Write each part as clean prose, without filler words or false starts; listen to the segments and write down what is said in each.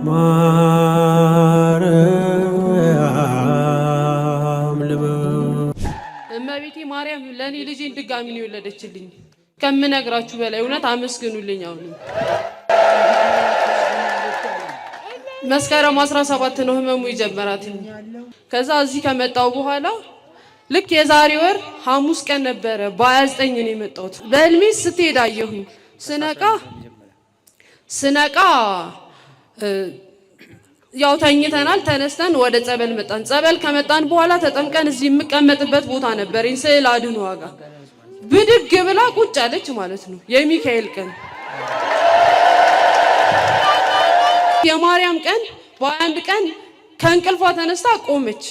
ማርያም እመቤቴ ማርያም ለኔ ልጄን ድጋሚ ነው የወለደችልኝ። ከምነግራችሁ በላይ እውነት አመስግኑልኝ። አሁን መስከረም 17 ነው ህመሙ ይጀመራት። ከዛ እዚህ ከመጣው በኋላ ልክ የዛሬ ወር ሐሙስ ቀን ነበረ በ29 ነው የመጣሁት። በህልሜ ስትሄድ አየሁኝ። ስነቃ ያው ተኝተናል። ተነስተን ወደ ጸበል መጣን። ጸበል ከመጣን በኋላ ተጠምቀን እዚህ የምቀመጥበት ቦታ ነበርኝ ስዕል አድኖ ዋጋ ብድግ ብላ ቁጭ አለች ማለት ነው። የሚካኤል ቀን የማርያም ቀን በ21 ቀን ከእንቅልፏ ተነስታ ቆመች።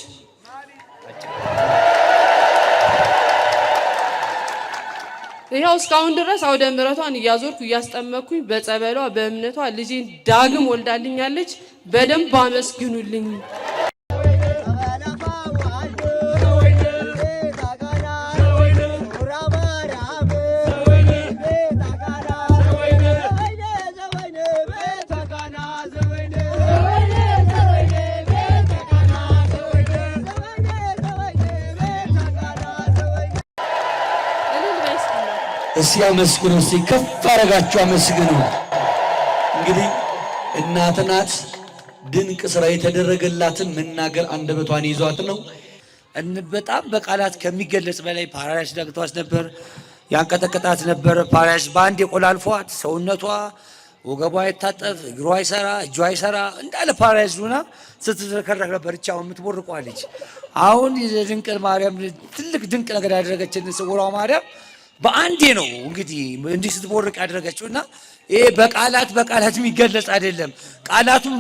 ይሄው እስካሁን ድረስ አውደ ምሕረቷን እያዞርኩ እያስጠመኩኝ በጸበሏ በእምነቷ ልጄን ዳግም ወልዳልኛለች። በደንብ አመስግኑልኝ። እስኪ አመስግኑ። እስኪ ከፍ አረጋችሁ አመስግኑ። እንግዲህ እናት ናት። ድንቅ ስራ የተደረገላትን መናገር አንደበቷን ይዟት ነው። በጣም በቃላት ከሚገለጽ በላይ ፓራላይስ ደግቷት ነበር። ያንቀጠቀጣት ነበር። ፓራላይስ በአንድ የቆላልፏት ሰውነቷ ወገቧ አይታጠፍ፣ እግሯ አይሰራ፣ እጇ አይሰራ እንዳለ ፓራላይስ ሆና ስትዝረከረክ ነበር። እቻው የምትቦርቀዋ ልጅ አሁን የድንቅ ማርያም ትልቅ ድንቅ ነገር ያደረገችን ስውሯ ማርያም በአንዴ ነው እንግዲህ እንዲህ ስትቦርቅ ያደረገችውና ይሄ በቃላት የሚገለጽ አይደለም። ቃላቱም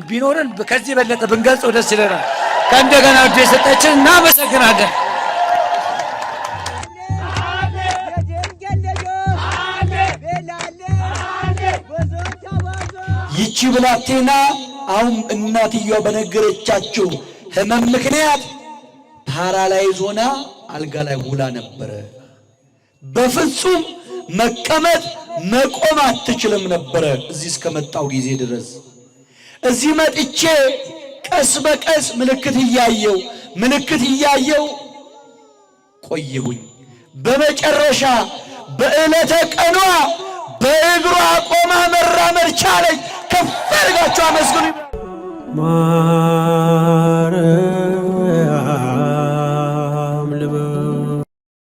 ቢኖርን ከዚህ የበለጠ ብንገልጸው ደስ ይለናል። ከእንደገና ወደ የሰጠችን እናመሰግናለን። ይቺ ብላቴና አሁን እናትየው በነገረቻቸው ህመም ምክንያት ፓራላይዝ ሆና አልጋ ላይ ውላ ነበረ። በፍጹም መቀመጥ መቆም አትችልም ነበረ። እዚህ እስከመጣው ጊዜ ድረስ እዚህ መጥቼ ቀስ በቀስ ምልክት እያየው ቆየሁኝ። በመጨረሻ በዕለተ ቀኗ በእግሯ ቆማ መራመድ ቻለች። ከፍ አድርጋችሁ አመስግኑ።